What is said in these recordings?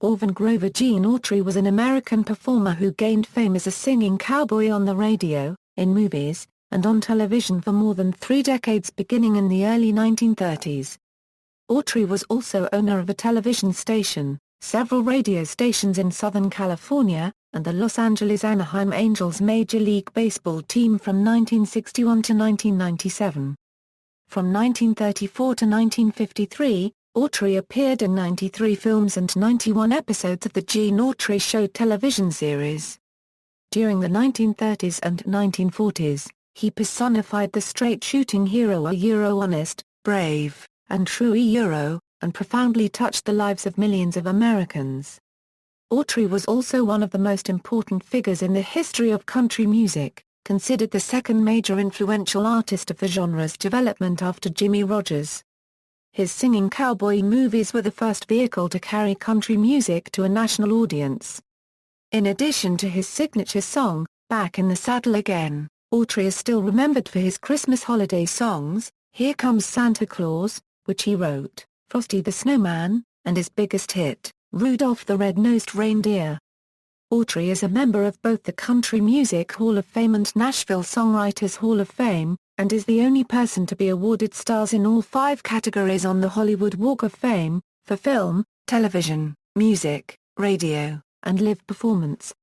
Orvon Grover. Gene Autry was an American performer who gained fame as a singing cowboy on the radio, in movies, and on television for more than 3 decades beginning in the early 1930s. Autry was also owner of a television station, several radio stations in Southern California, and the Los Angeles-Anaheim Angels Major League Baseball team from 1961 to 1997. From 1934 to 1953, Autry appeared in 93 films and 91 episodes of the Gene Autry Show television series. During the 1930s and 1940s, he personified the straight-shooting hero honest, brave, and true and profoundly touched the lives of millions of Americans. Autry was also one of the most important figures in the history of country music, considered the second major influential artist of the genre's development after Jimmie Rodgers. His singing cowboy movies were the first vehicle to carry country music to a national audience. In addition to his signature song, Back in the Saddle Again, Autry is still remembered for his Christmas holiday songs, Here Comes Santa Claus, which he wrote, Frosty the Snowman, and his biggest hit, Rudolph the Red-Nosed Reindeer. Autry is a member of both the Country Music Hall of Fame and Nashville Songwriters Hall of Fame, and is the only person to be awarded stars in all 5 categories on the Hollywood Walk of Fame, for film, television, music, radio, and live performance.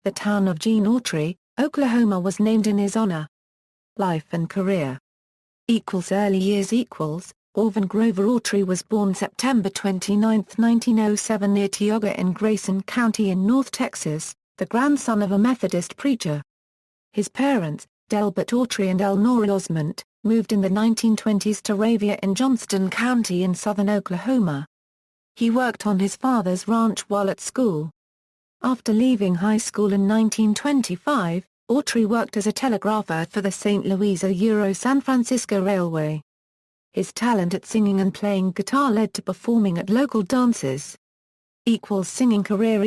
The town of Gene Autry, Oklahoma was named in his honor. Life and career. Early years. Orvon Grover Autry was born September 29, 1907 near Tioga in Grayson County in North Texas, the grandson of a Methodist preacher. His parents, Delbert Autry and Elnora Osment, moved in the 1920s to Ravia in Johnston County in southern Oklahoma. He worked on his father's ranch while at school. After leaving high school in 1925, Autry worked as a telegrapher for the St. Louis-San Francisco Railway. His talent at singing and playing guitar led to performing at local dances. Singing career.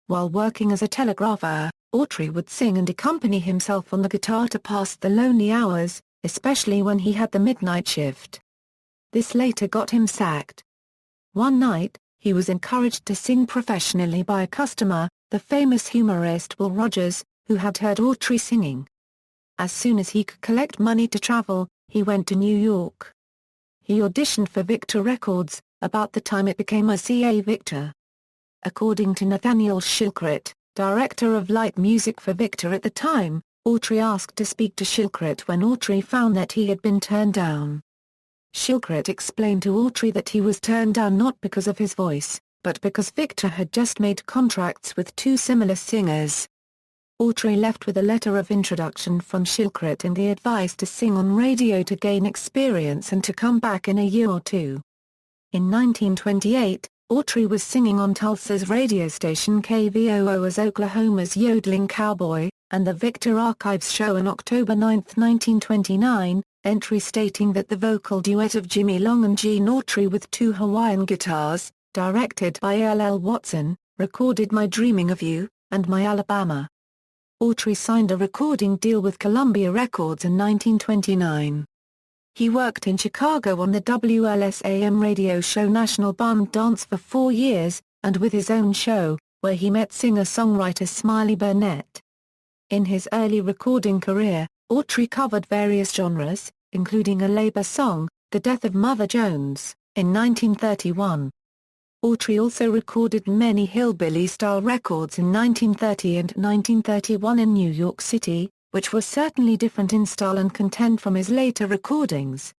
While working as a telegrapher, Autry would sing and accompany himself on the guitar to pass the lonely hours, especially when he had the midnight shift. This later got him sacked. One night, he was encouraged to sing professionally by a customer, the famous humorist Will Rogers, who had heard Autry singing. As soon as he could collect money to travel, he went to New York. He auditioned for Victor Records, about the time it became RCA Victor. According to Nathaniel Shilkret, director of light music for Victor at the time, Autry asked to speak to Shilkret when Autry found that he had been turned down. Shilkret explained to Autry that he was turned down not because of his voice, but because Victor had just made contracts with 2 similar singers. Autry left with a letter of introduction from Shilkret and the advice to sing on radio to gain experience and to come back in a year or 2. In 1928, Autry was singing on Tulsa's radio station KVOO as Oklahoma's yodeling cowboy, and the Victor Archives show on October 9, 1929, entry stating that the vocal duet of Jimmy Long and Gene Autry with 2 Hawaiian guitars, directed by L. Watson, recorded My Dreaming of You, and My Alabama. Autry signed a recording deal with Columbia Records in 1929. He worked in Chicago on the WLS-AM radio show National Band Dance for 4 years, and with his own show, where he met singer-songwriter Smiley Burnett. In his early recording career, Autry covered various genres, including a labor song, The Death of Mother Jones, in 1931. Autry also recorded many hillbilly-style records in 1930 and 1931 in New York City, which were certainly different in style and content from his later recordings.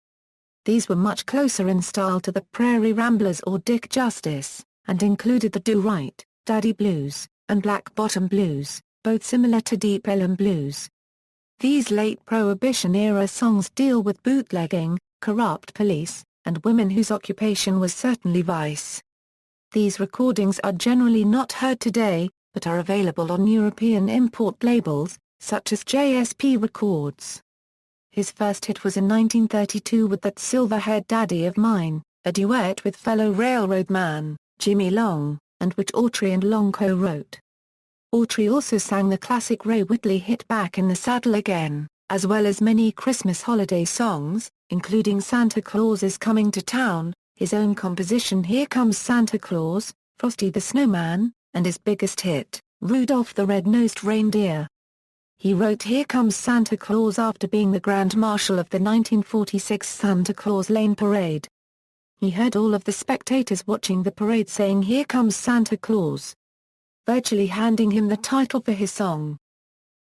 These were much closer in style to the Prairie Ramblers or Dick Justice, and included the Do-Right, Daddy Blues, and Black Bottom Blues, both similar to Deep Ellum Blues. These late Prohibition-era songs deal with bootlegging, corrupt police, and women whose occupation was certainly vice. These recordings are generally not heard today, but are available on European import labels, such as JSP Records. His first hit was in 1932 with That Silver-Haired Daddy of Mine, a duet with fellow railroad man, Jimmy Long, and which Autry and Long co-wrote. Autry also sang the classic Ray Whitley hit Back in the Saddle Again, as well as many Christmas holiday songs, including Santa Claus is Coming to Town, his own composition Here Comes Santa Claus, Frosty the Snowman, and his biggest hit, Rudolph the Red-Nosed Reindeer. He wrote Here Comes Santa Claus after being the Grand Marshal of the 1946 Santa Claus Lane Parade. He heard all of the spectators watching the parade saying Here Comes Santa Claus, virtually handing him the title for his song.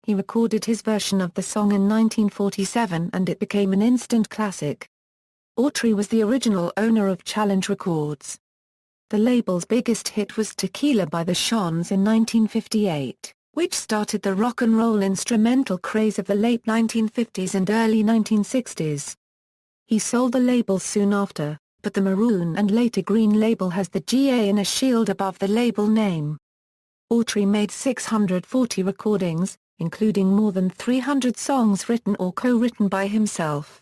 He recorded his version of the song in 1947 and it became an instant classic. Autry was the original owner of Challenge Records. The label's biggest hit was Tequila by the Shons in 1958, which started the rock and roll instrumental craze of the late 1950s and early 1960s. He sold the label soon after, but the maroon and later green label has the GA in a shield above the label name. Autry made 640 recordings, including more than 300 songs written or co-written by himself.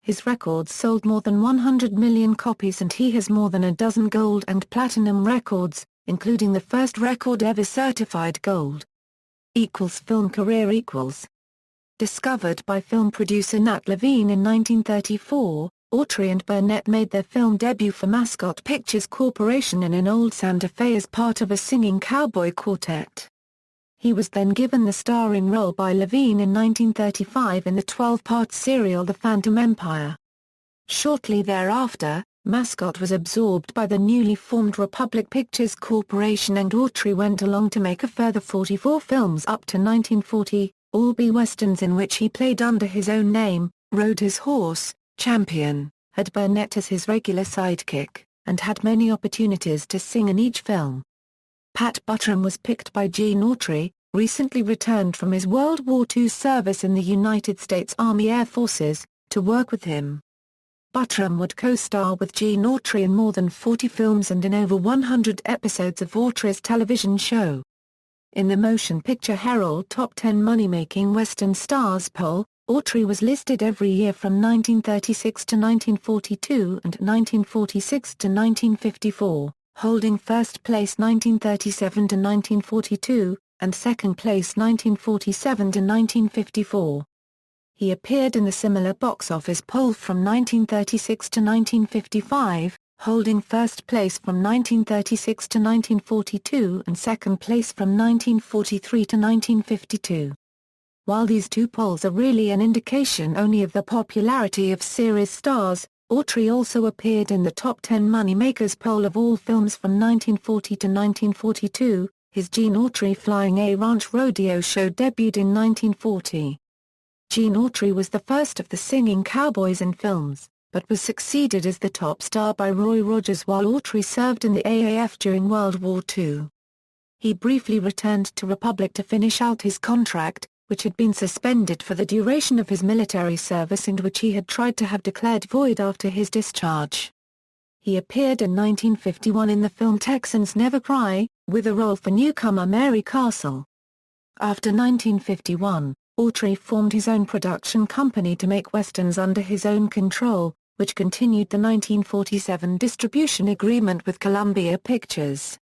His records sold more than 100 million copies and he has more than a dozen gold and platinum records, including the first record ever certified gold. Film career. Discovered by film producer Nat Levine in 1934, Autry and Burnett made their film debut for Mascot Pictures Corporation in an old Santa Fe as part of a singing cowboy quartet. He was then given the starring role by Levine in 1935 in the 12-part serial The Phantom Empire. Shortly thereafter, Mascot was absorbed by the newly formed Republic Pictures Corporation and Autry went along to make a further 44 films up to 1940, all B-westerns in which he played under his own name, rode his horse, Champion, had Burnett as his regular sidekick, and had many opportunities to sing in each film. Pat Buttram was picked by Gene Autry, recently returned from his World War II service in the United States Army Air Forces, to work with him. Buttram would co-star with Gene Autry in more than 40 films and in over 100 episodes of Autry's television show. In the Motion Picture Herald Top 10 Money-Making Western Stars poll, Autry was listed every year from 1936 to 1942 and 1946 to 1954. Holding first place 1937 to 1942, and second place 1947 to 1954. He appeared in the similar box office poll from 1936 to 1955, holding first place from 1936 to 1942 and second place from 1943 to 1952. While these two polls are really an indication only of the popularity of series stars, Autry also appeared in the Top 10 Moneymakers poll of all films from 1940 to 1942. His Gene Autry Flying A Ranch Rodeo show debuted in 1940. Gene Autry was the first of the singing cowboys in films, but was succeeded as the top star by Roy Rogers while Autry served in the AAF during World War II. He briefly returned to Republic to finish out his contract, which had been suspended for the duration of his military service and which he had tried to have declared void after his discharge. He appeared in 1951 in the film Texans Never Cry, with a role for newcomer Mary Castle. After 1951, Autry formed his own production company to make westerns under his own control, which continued the 1947 distribution agreement with Columbia Pictures.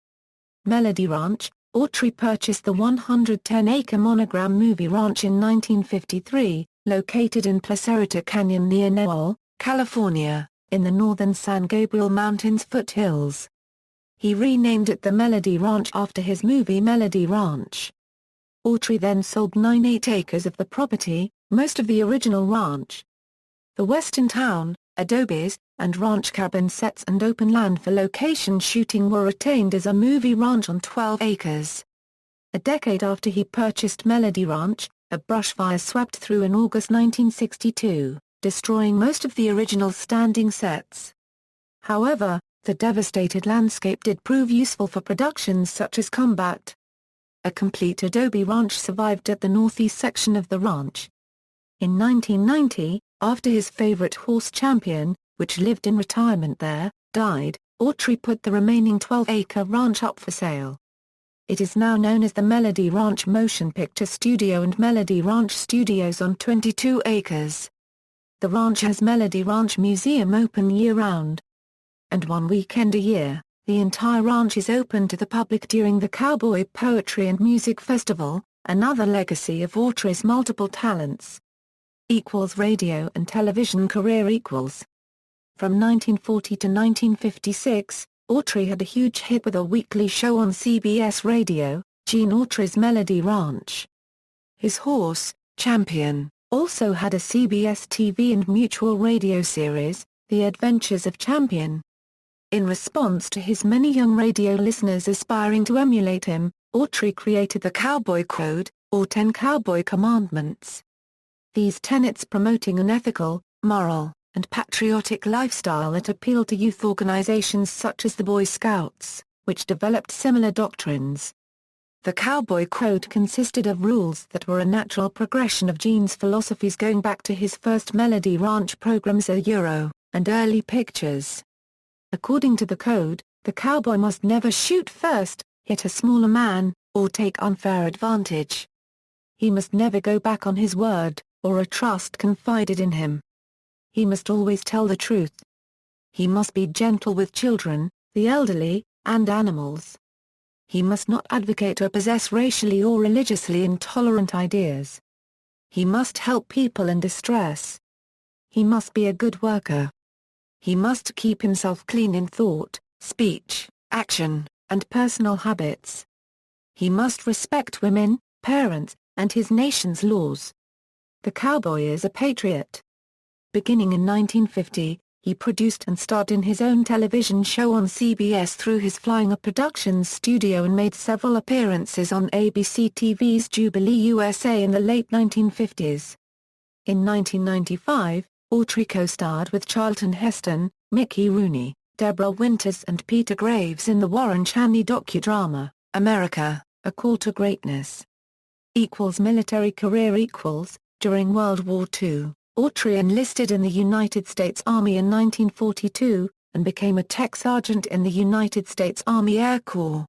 Melody Ranch. Autry purchased the 110-acre Monogram Movie Ranch in 1953, located in Placerita Canyon near Newell, California, in the northern San Gabriel Mountains foothills. He renamed it the Melody Ranch after his movie Melody Ranch. Autry then sold 98 acres of the property, most of the original ranch. The western town, adobes, and ranch cabin sets and open land for location shooting were retained as a movie ranch on 12 acres. A decade after he purchased Melody Ranch, a brush fire swept through in August 1962, destroying most of the original standing sets. However, the devastated landscape did prove useful for productions such as Combat. A complete adobe ranch survived at the northeast section of the ranch. In 1990, after his favorite horse Champion, which lived in retirement there, died, Autry put the remaining 12-acre ranch up for sale. It is now known as the Melody Ranch Motion Picture Studio and Melody Ranch Studios on 22 acres. The ranch has Melody Ranch Museum open year-round. And one weekend a year, the entire ranch is open to the public during the Cowboy Poetry and Music Festival, another legacy of Autry's multiple talents. Radio and television career. From 1940 to 1956, Autry had a huge hit with a weekly show on CBS Radio, Gene Autry's Melody Ranch. His horse, Champion, also had a CBS TV and mutual radio series, The Adventures of Champion. In response to his many young radio listeners aspiring to emulate him, Autry created the Cowboy Code, or 10 Cowboy Commandments. These tenets promoting an ethical, moral, and patriotic lifestyle that appealed to youth organizations such as the Boy Scouts, which developed similar doctrines. The Cowboy Code consisted of rules that were a natural progression of Gene's philosophies going back to his first Melody Ranch programs and early pictures. According to the code, the cowboy must never shoot first, hit a smaller man, or take unfair advantage. He must never go back on his word, or a trust confided in him. He must always tell the truth. He must be gentle with children, the elderly, and animals. He must not advocate or possess racially or religiously intolerant ideas. He must help people in distress. He must be a good worker. He must keep himself clean in thought, speech, action, and personal habits. He must respect women, parents, and his nation's laws. The cowboy is a patriot. Beginning in 1950, he produced and starred in his own television show on CBS through his Flying A Productions studio and made several appearances on ABC TV's Jubilee USA in the late 1950s. In 1995, Autry co-starred with Charlton Heston, Mickey Rooney, Deborah Winters and Peter Graves in the Warren Chaney docudrama, America, A Call to Greatness. Military career. During World War II, Autry enlisted in the United States Army in 1942, and became a tech sergeant in the United States Army Air Corps.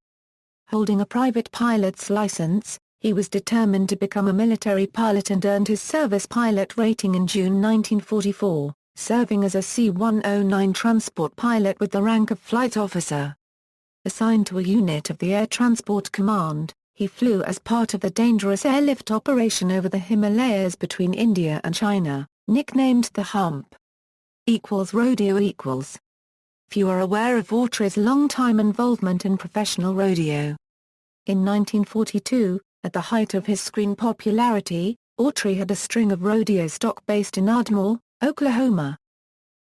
Holding a private pilot's license, he was determined to become a military pilot and earned his service pilot rating in June 1944, serving as a C-109 transport pilot with the rank of flight officer. Assigned to a unit of the Air Transport Command, he flew as part of the dangerous airlift operation over the Himalayas between India and China, nicknamed the Hump. Rodeo. Few are aware of Autry's long-time involvement in professional rodeo. In 1942, at the height of his screen popularity, Autry had a string of rodeo stock based in Ardmore, Oklahoma.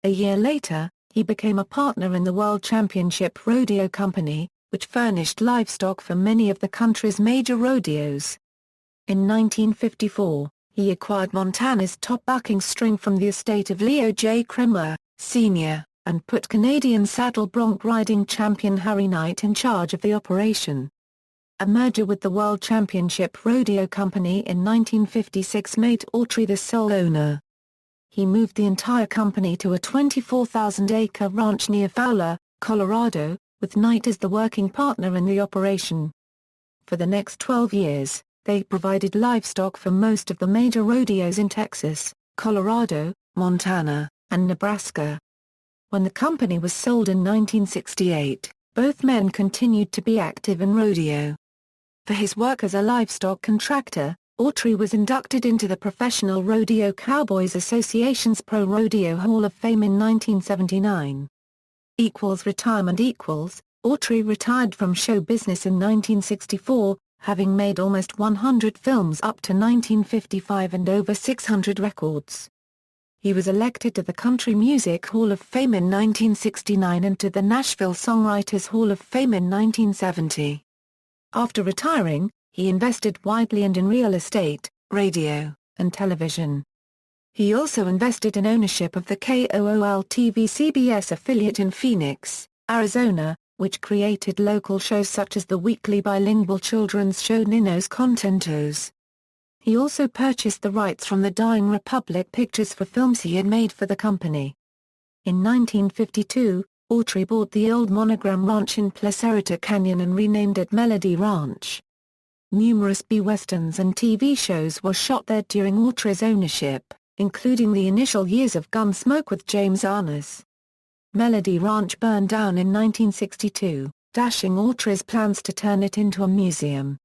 A year later, he became a partner in the World Championship Rodeo Company, which furnished livestock for many of the country's major rodeos. In 1954, he acquired Montana's top bucking string from the estate of Leo J. Kremer, Sr., and put Canadian saddle bronc riding champion Harry Knight in charge of the operation. A merger with the World Championship Rodeo Company in 1956 made Autry the sole owner. He moved the entire company to a 24,000-acre ranch near Fowler, Colorado, with Knight as the working partner in the operation. For the next 12 years, they provided livestock for most of the major rodeos in Texas, Colorado, Montana, and Nebraska. When the company was sold in 1968, both men continued to be active in rodeo. For his work as a livestock contractor, Autry was inducted into the Professional Rodeo Cowboys Association's Pro Rodeo Hall of Fame in 1979. Retirement. Autry retired from show business in 1964, having made almost 100 films up to 1955 and over 600 records. He was elected to the Country Music Hall of Fame in 1969 and to the Nashville Songwriters Hall of Fame in 1970. After retiring, he invested widely and in real estate, radio, and television. He also invested in ownership of the KOOL-TV CBS affiliate in Phoenix, Arizona, which created local shows such as the weekly bilingual children's show Ninos Contentos. He also purchased the rights from the Dying Republic Pictures for films he had made for the company. In 1952, Autry bought the old Monogram Ranch in Placerita Canyon and renamed it Melody Ranch. Numerous B-westerns and TV shows were shot there during Autry's ownership, including the initial years of Gunsmoke with James Arness. Melody Ranch burned down in 1962, dashing Autry's plans to turn it into a museum.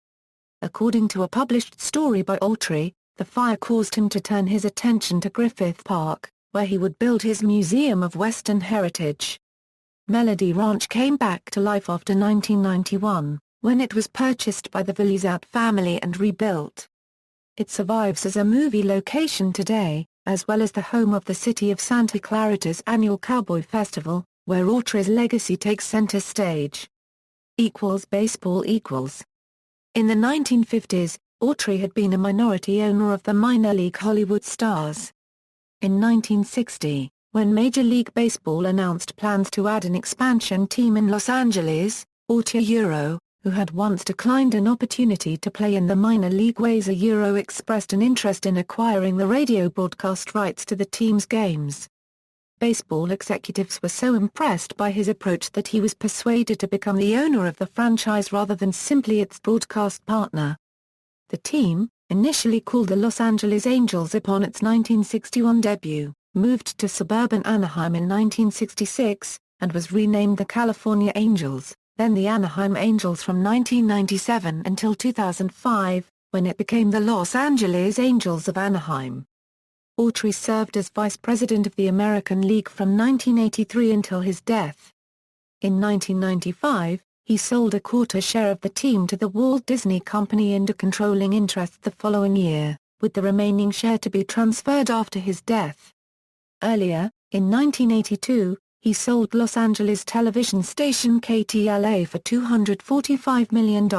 According to a published story by Autry, the fire caused him to turn his attention to Griffith Park, where he would build his Museum of Western Heritage. Melody Ranch came back to life after 1991, when it was purchased by the Vilizat family and rebuilt. It survives as a movie location today, as well as the home of the city of Santa Clarita's annual Cowboy Festival, where Autry's legacy takes center stage. Baseball. In the 1950s, Autry had been a minority owner of the minor league Hollywood Stars. In 1960, when Major League Baseball announced plans to add an expansion team in Los Angeles, Autry, who had once declined an opportunity to play in the minor league ways expressed an interest in acquiring the radio broadcast rights to the team's games. Baseball executives were so impressed by his approach that he was persuaded to become the owner of the franchise rather than simply its broadcast partner. The team, initially called the Los Angeles Angels upon its 1961 debut, moved to suburban Anaheim in 1966, and was renamed the California Angels, then the Anaheim Angels from 1997 until 2005, when it became the Los Angeles Angels of Anaheim. Autry served as vice president of the American League from 1983 until his death. In 1995, he sold a quarter share of the team to the Walt Disney Company into controlling interest the following year, with the remaining share to be transferred after his death. Earlier, in 1982, he sold Los Angeles television station KTLA for $245 million.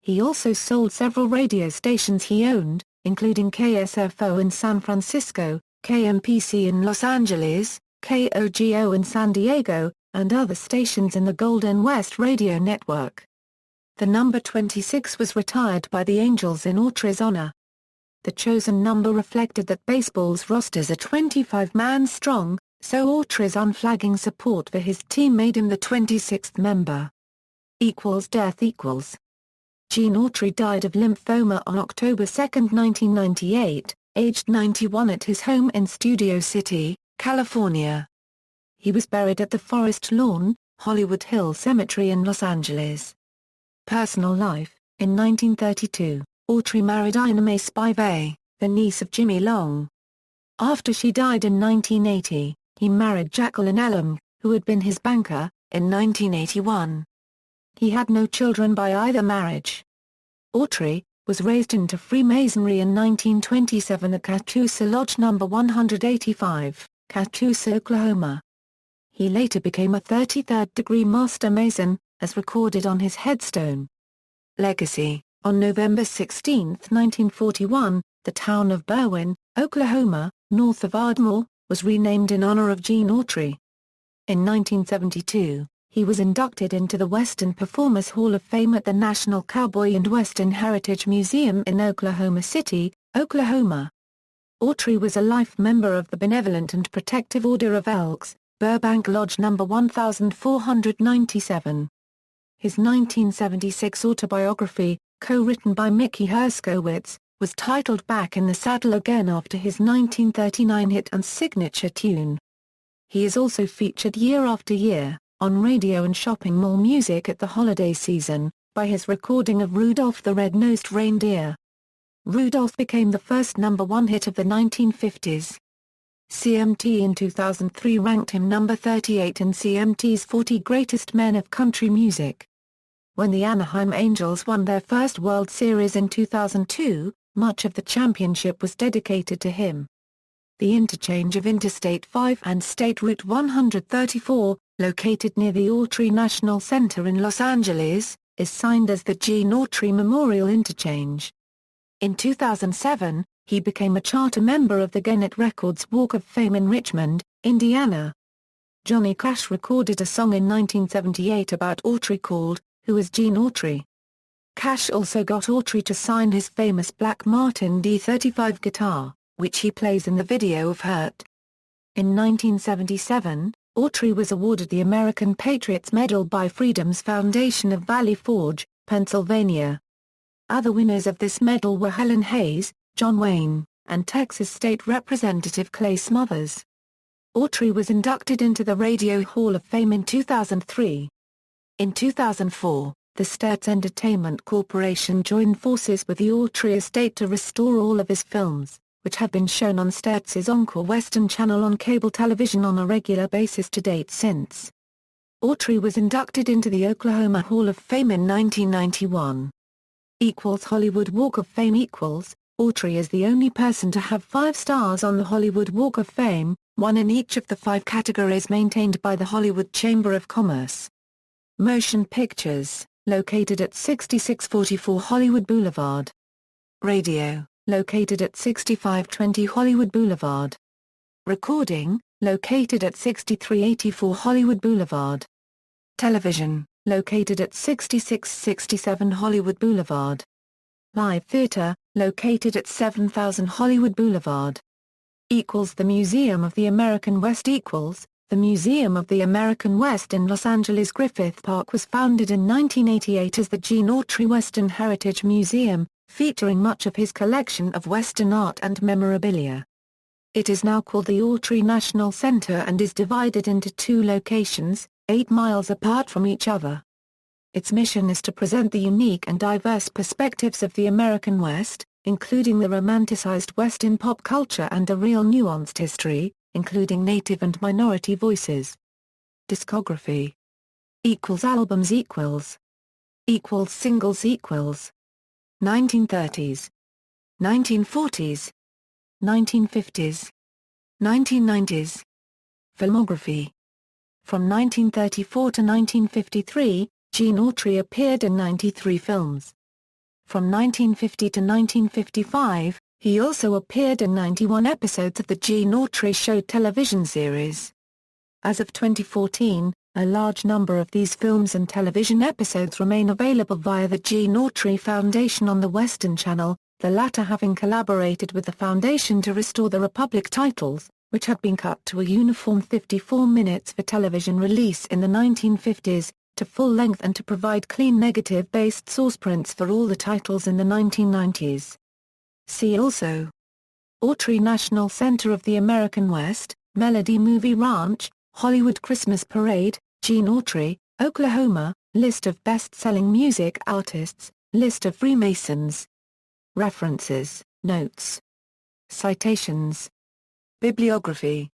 He also sold several radio stations he owned, including KSFO in San Francisco, KMPC in Los Angeles, KOGO in San Diego, and other stations in the Golden West radio network. The number 26 was retired by the Angels in Autry's honor. The chosen number reflected that baseball's rosters are 25-man strong, so Autry's unflagging support for his team made him the 26th member. Death. Gene Autry died of lymphoma on October 2, 1998, aged 91 at his home in Studio City, California. He was buried at the Forest Lawn, Hollywood Hill Cemetery in Los Angeles. Personal life: in 1932, Autry married Ina May Spivey, the niece of Jimmy Long. After she died in 1980, he married Jacqueline Elam, who had been his banker, in 1981. He had no children by either marriage. Autry was raised into Freemasonry in 1927 at Catoosa Lodge No. 185, Catoosa, Oklahoma. He later became a 33rd-degree Master Mason, as recorded on his headstone. Legacy: on November 16, 1941, the town of Berwyn, Oklahoma, north of Ardmore, was renamed in honor of Gene Autry. In 1972, he was inducted into the Western Performers Hall of Fame at the National Cowboy and Western Heritage Museum in Oklahoma City, Oklahoma. Autry was a life member of the Benevolent and Protective Order of Elks, Burbank Lodge No. 1497. His 1976 autobiography, co-written by Mickey Herskowitz, was titled Back in the Saddle Again after his 1939 hit and signature tune. He is also featured year after year, on radio and shopping mall music at the holiday season, by his recording of Rudolph the Red-Nosed Reindeer. Rudolph became the first #1 hit of the 1950s. CMT in 2003 ranked him number 38 in CMT's 40 Greatest Men of Country Music. When the Anaheim Angels won their first World Series in 2002, much of the championship was dedicated to him. The interchange of Interstate 5 and State Route 134, located near the Autry National Center in Los Angeles, is signed as the Gene Autry Memorial Interchange. In 2007, he became a charter member of the Gannett Records Walk of Fame in Richmond, Indiana. Johnny Cash recorded a song in 1978 about Autry called, Who is Gene Autry? Cash also got Autry to sign his famous Black Martin D35 guitar, which he plays in the video of Hurt. In 1977, Autry was awarded the American Patriots Medal by Freedom's Foundation of Valley Forge, Pennsylvania. Other winners of this medal were Helen Hayes, John Wayne, and Texas State Representative Clay Smothers. Autry was inducted into the Radio Hall of Fame in 2003. In 2004, the Sturts Entertainment Corporation joined forces with the Autry estate to restore all of his films, which have been shown on Sturts' Encore Western Channel on cable television on a regular basis to date since. Autry was inducted into the Oklahoma Hall of Fame in 1991. Hollywood Walk of Fame Autry is the only person to have 5 stars on the Hollywood Walk of Fame, one in each of the 5 categories maintained by the Hollywood Chamber of Commerce. Motion Pictures, located at 6644 Hollywood Boulevard. Radio, located at 6520 Hollywood Boulevard. Recording, located at 6384 Hollywood Boulevard. Television, located at 6667 Hollywood Boulevard. Live Theater, located at 7000 Hollywood Boulevard. The Museum of the American West The Museum of the American West in Los Angeles' Griffith Park was founded in 1988 as the Gene Autry Western Heritage Museum, featuring much of his collection of Western art and memorabilia. It is now called the Autry National Center and is divided into 2 locations, 8 miles apart from each other. Its mission is to present the unique and diverse perspectives of the American West, including the romanticized West in pop culture and a real nuanced history, including native and minority voices. Discography. Albums Singles 1930s 1940s 1950s 1990s Filmography. From 1934 to 1953, Gene Autry appeared in 93 films. From 1950 to 1955, he also appeared in 91 episodes of the Gene Autry Show television series. As of 2014, a large number of these films and television episodes remain available via the Gene Autry Foundation on the Western Channel, the latter having collaborated with the foundation to restore the Republic titles, which had been cut to a uniform 54 minutes for television release in the 1950s, to full length and to provide clean negative-based source prints for all the titles in the 1990s. See also: Autry National Center of the American West, Melody Movie Ranch, Hollywood Christmas Parade, Gene Autry, Oklahoma, List of best-selling music artists, List of Freemasons. References, Notes. Citations. Bibliography.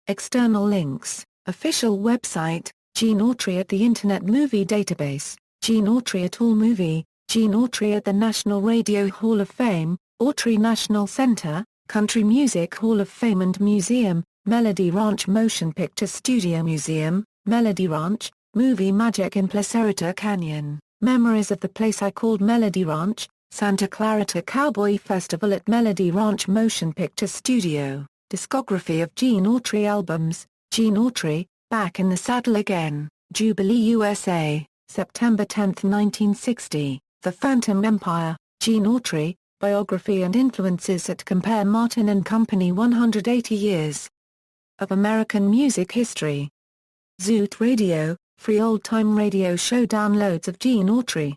External links, Official website, Gene Autry at the Internet Movie Database, Gene Autry at AllMovie, Gene Autry at the National Radio Hall of Fame, Autry National Center, Country Music Hall of Fame and Museum, Melody Ranch Motion Picture Studio Museum, Melody Ranch, Movie Magic in Placerita Canyon, Memories of the Place I Called Melody Ranch, Santa Clarita Cowboy Festival at Melody Ranch Motion Picture Studio, Discography of Gene Autry albums, Gene Autry, Back in the Saddle Again, Jubilee USA, September 10, 1960, The Phantom Empire, Gene Autry, Biography and Influences at Compare Martin and Company 180 Years of American Music History. Zoot Radio, free old-time radio show downloads of Gene Autry.